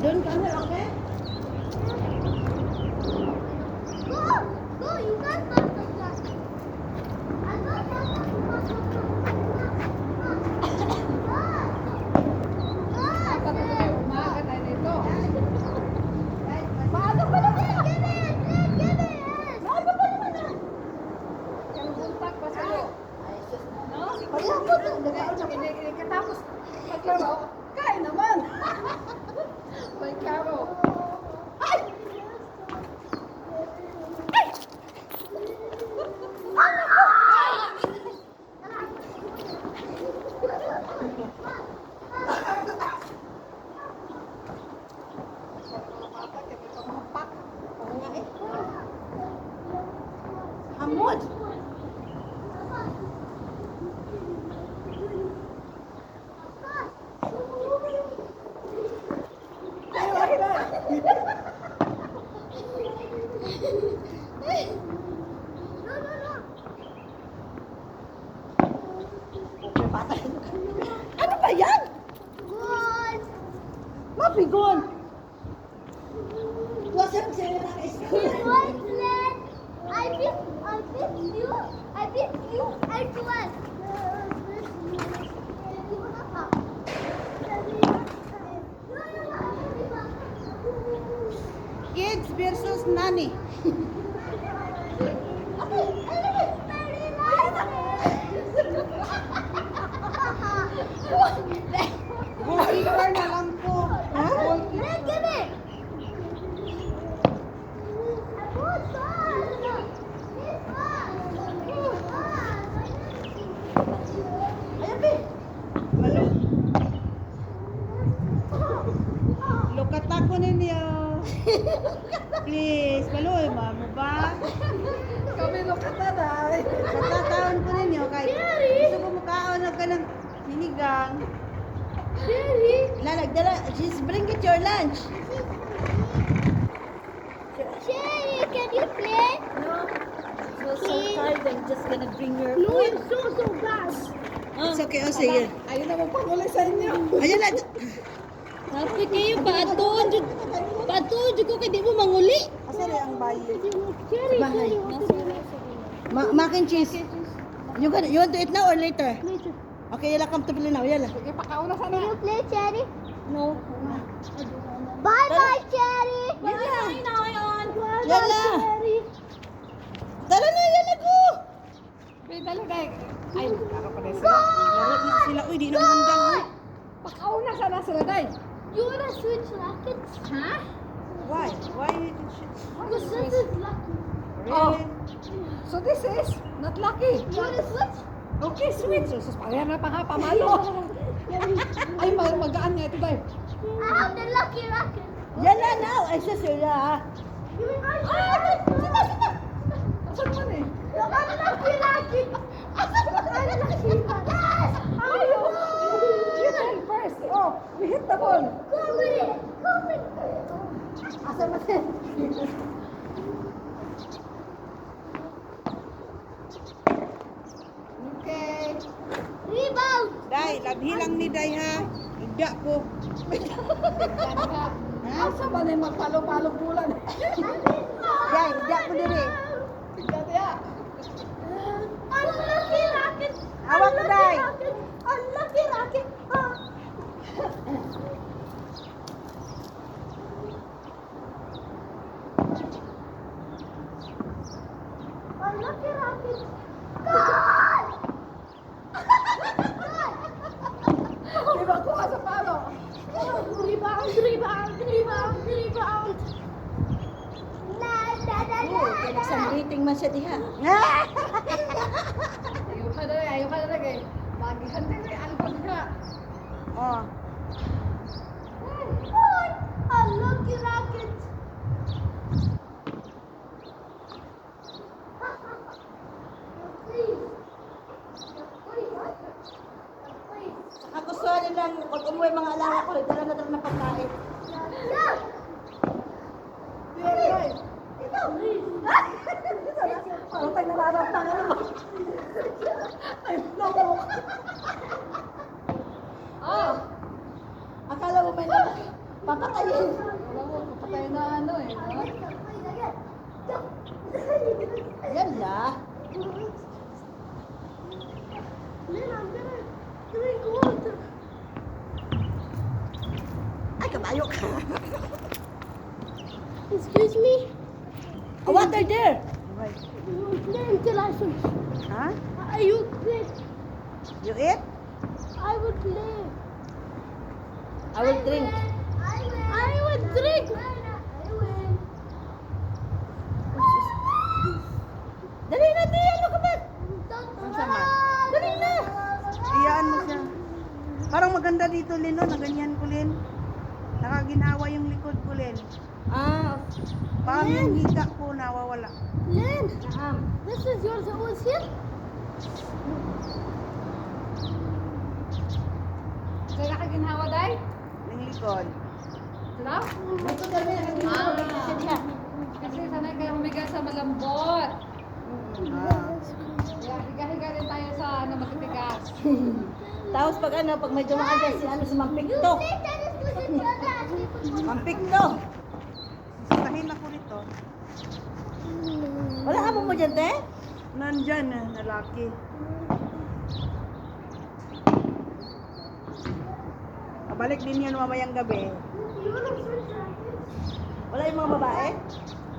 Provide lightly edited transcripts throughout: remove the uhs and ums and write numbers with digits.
Doon ka na, okay? Go! Go! You guys got the gun. I got the Umaga tayo dito. Paano ba naman? Give it! Give it! Paano ba naman? Kalubuntak pa sa'yo. No? Katapos maglaro, kain naman. May karo. Ay! Hamod! Ano ba yan? Good! Mapigon! Wasap sila na ka-school. Let I beat you. I beat you. I won. Kids versus Nani. Goalkeeper na lang po. Ha? Let's give it. Ayan, be. Malo. Lukat ako ninyo. Please, maloy ba mo ba? Kami lukatanay. Katataon ko ninyo kay gusto ko makaon na ka ng sinigang. Nagdala, just bring it your lunch. Sherry, can you play? So tired, I'm just gonna bring your No, it's so bad. It's okay, oh, sige. Ayun na magpanguli sa inyo. Ayan na. Happy kayo, paatuon jud ko kay di mo manguli. Asa rin ang bayi? Sherry, bahay. Sherry, Mac and cheese. You want to eat now or later? Later. Okay, yala come to play now. Yala. Sige, pakauna Can sana. you play, Cherry? No. Bye-bye, Cherry. Yala. Bye-bye, Yala. Cherry. Tara na, yala go. Wait, dali, dali. Ay, nakapalay sila. Laro na sila. Uy, di na hanggang. Pakauna sana sila, day. You wanna switch rackets? Huh? Why? Why did you Because this is lucky. Oh. Really? So this is not lucky. You wanna switch? Okay, switch. So, parehas na pa nga, pamalo. Ay, magaan nga ito, day. I have the lucky racket. Yala now. Ay, siya sila ha. You mean I Asan man eh? The unlucky racket. Unlucky racket. Ayaw! You tell first. Oh, we hit the ball. Go with it. Go with it. Asan man eh? Okay. Rebound. Day, labhi lang ni Day ha. Igda po. Asa ba na yung magpalo-palo bulan? Day, igda po diri. Tignan niya. Unlucky racket. Hawak ko, Day. Unlucky racket. Ah. Unlucky racket. God! Diba kuha sa palo? Rebound, rebound, rebound, rebound. La la la la. Kaya nagsang-rating man siya diha. Ayaw ka na lagi. Bagihan din eh, alpon ka. Oh. Unlucky racket. Please. Please. Ako gusto nilang pag umuwi mga alaga ko, dala na na pagkain. Yeah. Diyan, Ikaw, please. parang tayo nararamdaman mo. Ay, loko. Oh, Alam mo, kapatay na ano eh. No? Yan la. Ay, kabayo ka. Excuse me? A water there. Play until I finish. Ha? You play. You eat? I will play. I will drink. I will drink. Dali na, di. Ano ka ba? Sama. Dali na. Iyaan mo siya. Parang maganda dito, Lino, na ganyan ko, Lin. Nakaginawa yung likod ko, Lin. Parang yung higa ko nawawala. Len, this is yours. It was here. Kaya ka ginhawa, Day? Yung likod. Sila? Kasi sanay kayo humiga sa malambot. Kaya higa-higa rin tayo sa ano, matitigas. Tapos pag may dumaan dyan si si Mampikto. Mampikto. Sasahin ako rito. Wala amo mo dyan, te? Nandyan na lalaki. Balik din yan mamayang gabi. Wala yung mga babae?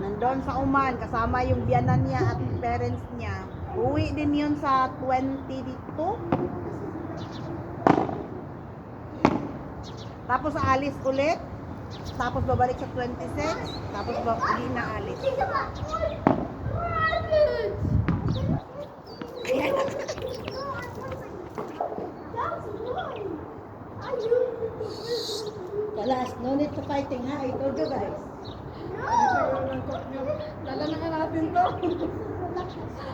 Nandun sa Oman, kasama yung biyanan niya at parents niya. Uwi din yun sa 22. Tapos alis ulit. Tapos babalik sa 26. Tapos hindi na alis. Kalas, no need to fighting ha. I told you guys. Dala na nga natin to.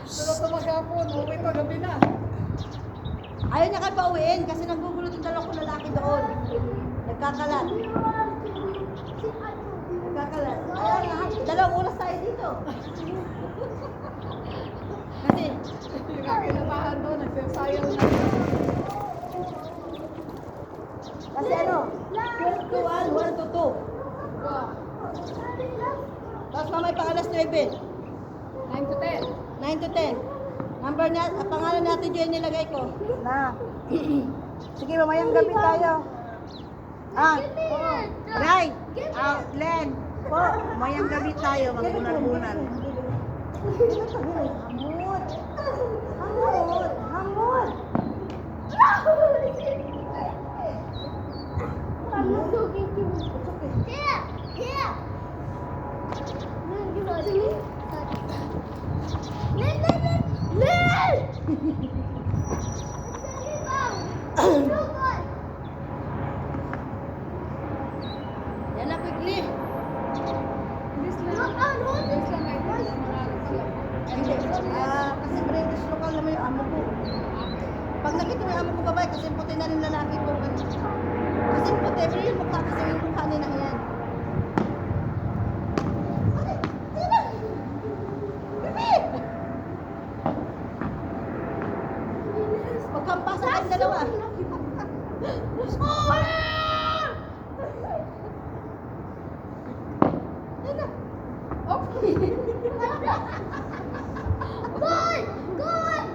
Pero ito maghapon, uwi pa gabi na. Ayaw niya kayo pauwiin kasi nagugulot yung dalawang kong lalaki doon. Nagkakalat. Nagkakalat. Ayaw na. Dalawang oras tayo dito. Kasi, Yung kakinatahan doon, nagsasayaw na. kasi 12 to 1, 1 to 2. Wow. Tapos mamay pang alas 9. 9 to 10. 9 to 10. Number na, pangalan natin dyan nilagay ko. Na. Sige, mamayang gabi tayo. Right. Len. Po, mamayang gabi tayo. Magbunan-bunan. Hamot. Hamot. Hamot. I'm not talking to you. Here, here. Len, give it to me. Len, Len, Len, Len. Yan na, quickly. English lang. English lang kayo. English lang. Kasi British local naman yung amo ko. Pag nakita mo yung amo ko babae, kasi puti na rin lalaki ko. Kasi puti, pero yung mukha kasi yung mukha nila yan. Magkampa sa akin dalawa. Good, good.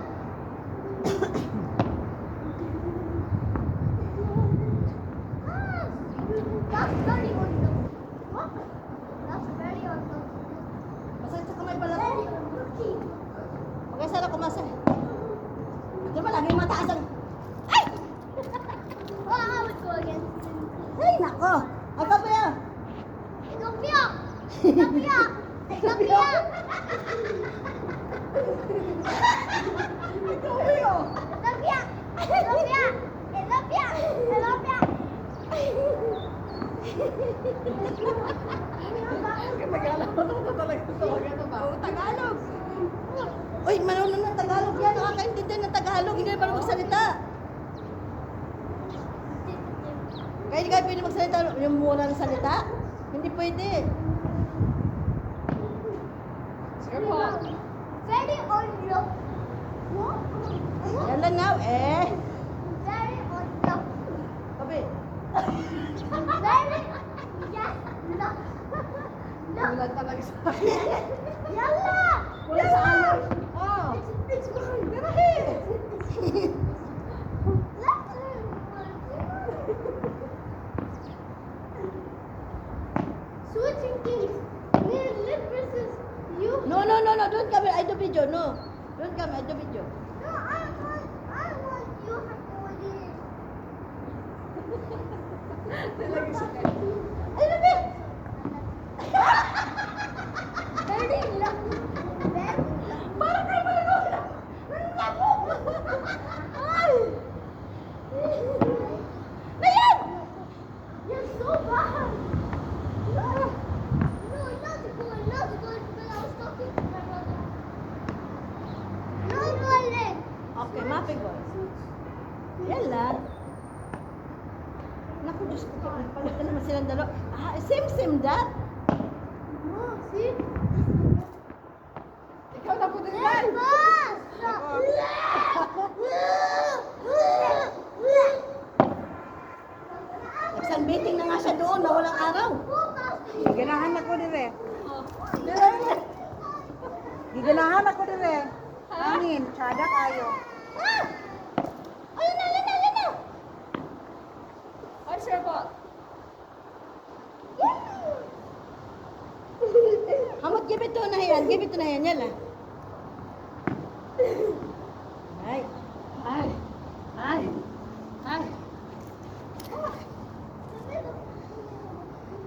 That's very awesome. What? That's very awesome. Masakit sa kamay pala ko. Very awesome. Mag-isa na kumasa. Di ba lagi mataas ang... Ay! Oh, I would go against him. Ay, nako! Ay, papaya! Ethiopia! Ethiopia! Ethiopia! Ethiopia! Ethiopia! Ethiopia! Ethiopia! Tagalog! Uy, marunong ng Tagalog yan. Nakakaintindi ng Tagalog. Hindi naman magsalita. Kaya hindi kayo pwede magsalita. Yung mura ng salita. Hindi pwede. Sige po. Very awesome. What? Yan lang now. Very awesome. Kabi. Very, Yes. Look. Wala Look. talaga sa akin. Yalla. Wala sa akin. Oh. It's mine. Darahi. Switching things. Lip versus you. No. Don't come here. I do video. No. Don't come. I do video. No, I want you to go in. Talaga sa akin. I love it. Very lucky. Very lucky. Parang kayo malagaw. Ay! Ayan! You're so bad! No, not good, but I was talking to my brother. No, Golden! Okay, mapping ko. Yala. Naku, Diyos ko. Palit na naman silang dalawa. Ah, same that. No, see? Ikaw na po din yan. Yes, boss! Nagsunbathing na nga siya doon na walang araw. Giganahan ako dire. Giganahan ako dire. Hangin, tsada kayo. Ayun na! What's your fault? Hamad, give it to na yan. Give it to na yan. Yala. Ay.